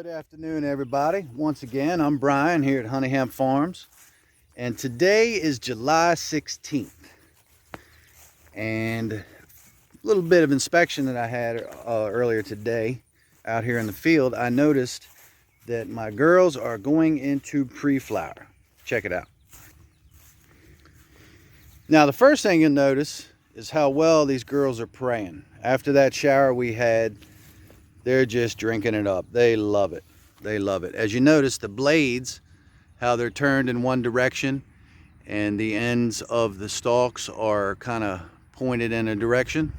Good afternoon, everybody. Once again, I'm Brian here at Honey Hemp Farms, and today is July 16th. And a little bit of inspection that I had earlier today out here in the field, I noticed that my girls are going into pre-flower. Check it out. Now, the first thing you'll notice is how well these girls are praying. After that shower we had, they're just drinking it up. They love it. They love it. As you notice, the blades, how they're turned in one direction, and the ends of the stalks are kind of pointed in a direction.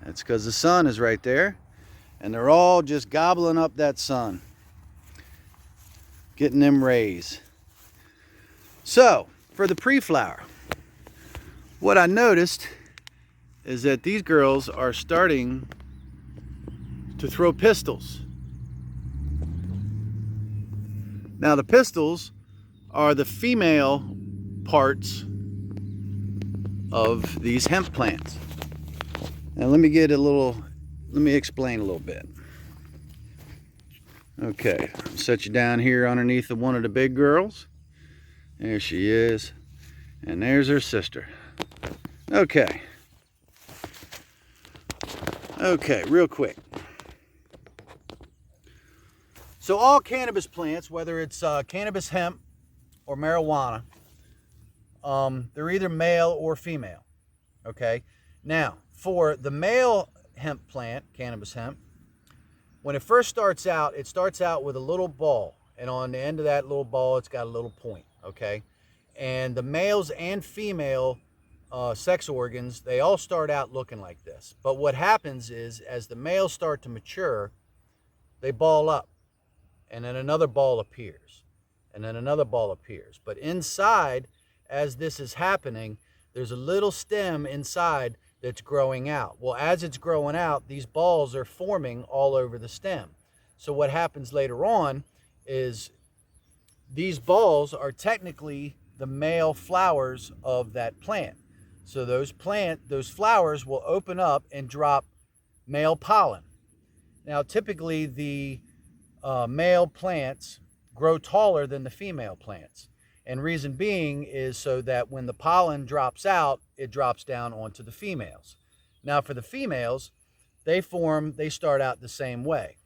That's because the sun is right there, and they're all just gobbling up that sun, getting them rays. So, for the pre-flower, what I noticed is that these girls are starting to throw pistils. Now, the pistils are the female parts of these hemp plants. Now let me explain a little bit. Okay, I'll set you down here underneath of one of the big girls. There she is, and there's her sister. Okay, real quick. So all cannabis plants, whether it's cannabis hemp or marijuana, they're either male or female, okay? Now, for the male hemp plant, cannabis hemp, when it first starts out, it starts out with a little ball, and on the end of that little ball, it's got a little point, okay? And the males and female sex organs, they all start out looking like this. But what happens is, as the males start to mature, they ball up. And then another ball appears, and then another ball appears. But inside, as this is happening, there's a little stem inside that's growing out. Well, as it's growing out, these balls are forming all over the stem. So what happens later on is these balls are technically the male flowers of that plant. So those flowers will open up and drop male pollen. Now, typically the male plants grow taller than the female plants, and reason being is so that when the pollen drops out, it drops down onto the females. Now, for the females, they start out the same way,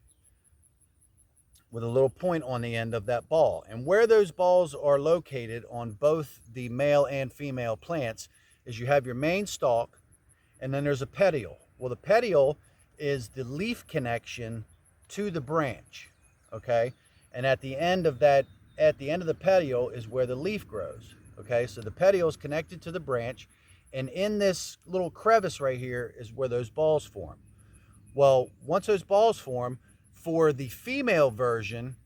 with a little point on the end of that ball. And where those balls are located on both the male and female plants is you have your main stalk, and then there's a petiole. Well, the petiole is the leaf connection to the branch. Okay, and at the end of the petiole is where the leaf grows. Okay, so the petiole is connected to the branch, and in this little crevice right here is where those balls form. Well, once those balls form, for the female version,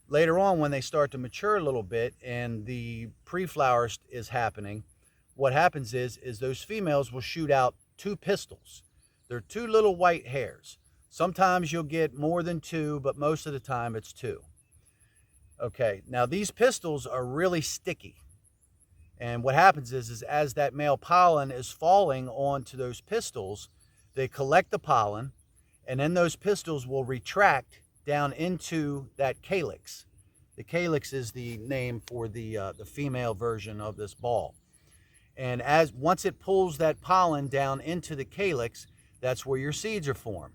later on when they start to mature a little bit and the pre-flower is happening, what happens is those females will shoot out two pistils. They're two little white hairs. Sometimes you'll get more than two, but most of the time it's two. Okay, now these pistils are really sticky. And what happens is as that male pollen is falling onto those pistils, they collect the pollen, and then those pistils will retract down into that calyx. The calyx is the name for the female version of this ball. And once it pulls that pollen down into the calyx, that's where your seeds are formed.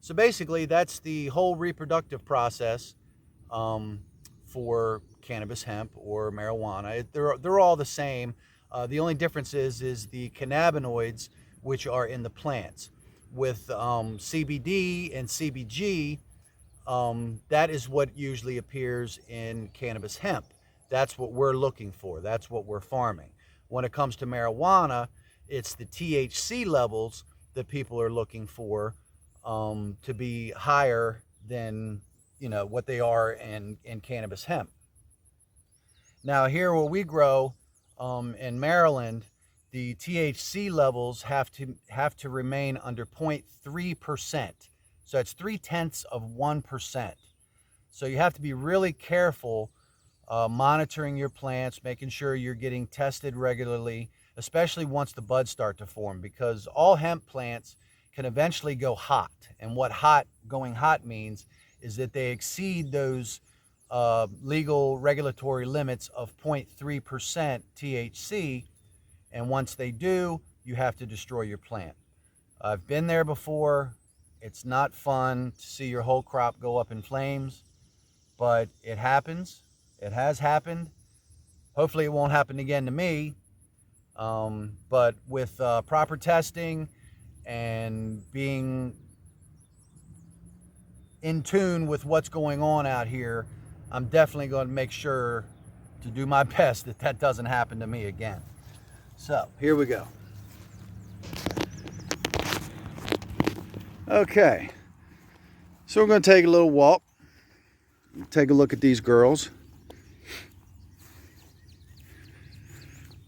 So basically, that's the whole reproductive process for cannabis hemp or marijuana. They're all the same. The only difference is the cannabinoids, which are in the plants. With CBD and CBG, that is what usually appears in cannabis hemp. That's what we're looking for. That's what we're farming. When it comes to marijuana, it's the THC levels that people are looking for, to be higher than what they are in cannabis hemp. Now, here where we grow in Maryland, the THC levels have to remain under 0.3%. So it's 0.3%. So you have to be really careful monitoring your plants, making sure you're getting tested regularly, especially once the buds start to form, because all hemp plants can eventually go hot. And what going hot means is that they exceed those legal regulatory limits of 0.3% THC. And once they do, you have to destroy your plant. I've been there before. It's not fun to see your whole crop go up in flames, but it happens. It has happened. Hopefully it won't happen again to me. But with proper testing and being in tune with what's going on out here, I'm definitely going to make sure to do my best that that doesn't happen to me again. So here we go. Okay, so we're going to take a little walk, take a look at these girls.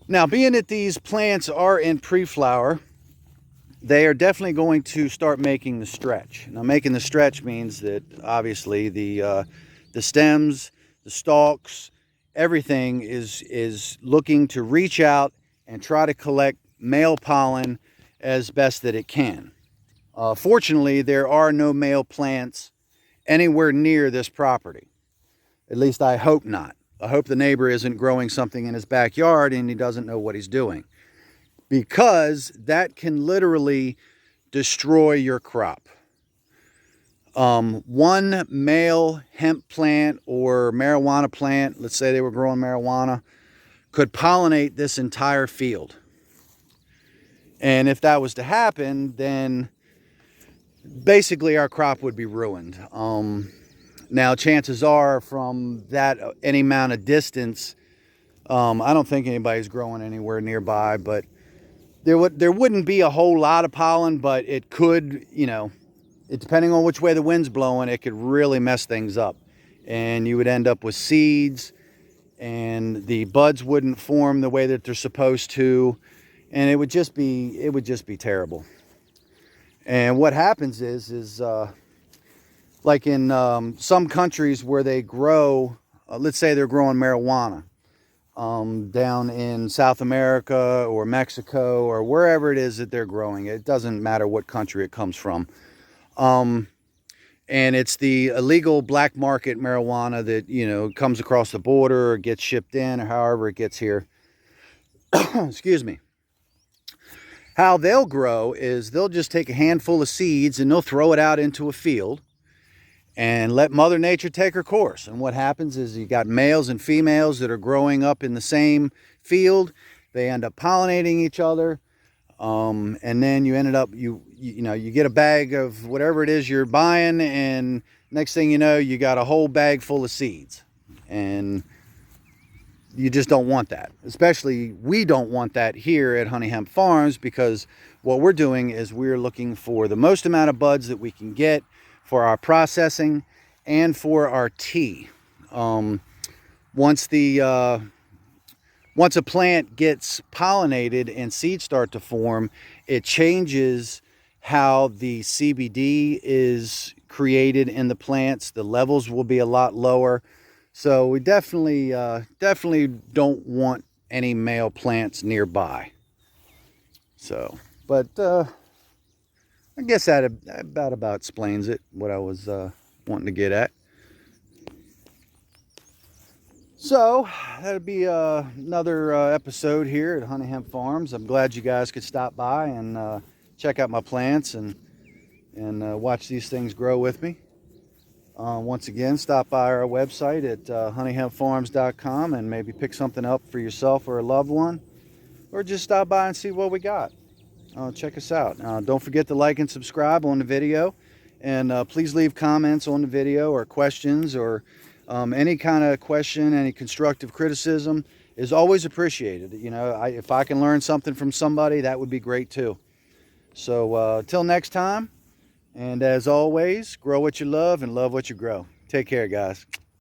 Now, being that these plants are in pre-flower, they are definitely going to start making the stretch. Now, making the stretch means that obviously the stems, the stalks, everything is looking to reach out and try to collect male pollen as best that it can. Fortunately, there are no male plants anywhere near this property. At least I hope not. I hope the neighbor isn't growing something in his backyard and he doesn't know what he's doing, because that can literally destroy your crop. One male hemp plant or marijuana plant, let's say they were growing marijuana, could pollinate this entire field. And if that was to happen, then basically our crop would be ruined. Now, chances are from that any amount of distance, I don't think anybody's growing anywhere nearby, but there wouldn't be a whole lot of pollen, but it could, depending on which way the wind's blowing, it could really mess things up. And you would end up with seeds, and the buds wouldn't form the way that they're supposed to, and it would just be terrible. And what happens is like in some countries where they grow, let's say they're growing marijuana, down in South America or Mexico or wherever it is that they're growing. It doesn't matter what country it comes from. And it's the illegal black market marijuana that, comes across the border or gets shipped in or however it gets here. Excuse me. How they'll grow is they'll just take a handful of seeds and they'll throw it out into a field and let Mother Nature take her course. And what happens is you got males and females that are growing up in the same field. They end up pollinating each other. And then you you get a bag of whatever it is you're buying, and next thing you know, you got a whole bag full of seeds. And you just don't want that. Especially, we don't want that here at Honey Hemp Farms, because what we're doing is we're looking for the most amount of buds that we can get for our processing and for our tea. Once a plant gets pollinated and seeds start to form, it changes how the CBD is created in the plants. The levels will be a lot lower. So we definitely don't want any male plants nearby. So, but I guess that about explains it, what I was wanting to get at. So that'll be another episode here at Honey Hemp Farms. I'm glad you guys could stop by and check out my plants and watch these things grow with me. Once again, stop by our website at honeyhempfarms.com and maybe pick something up for yourself or a loved one, or just stop by and see what we got. Check us out. Don't forget to like and subscribe on the video, and please leave comments on the video or questions, or any kind of question, any constructive criticism is always appreciated. If I can learn something from somebody, that would be great too. So till next time. And as always, grow what you love and love what you grow. Take care, guys.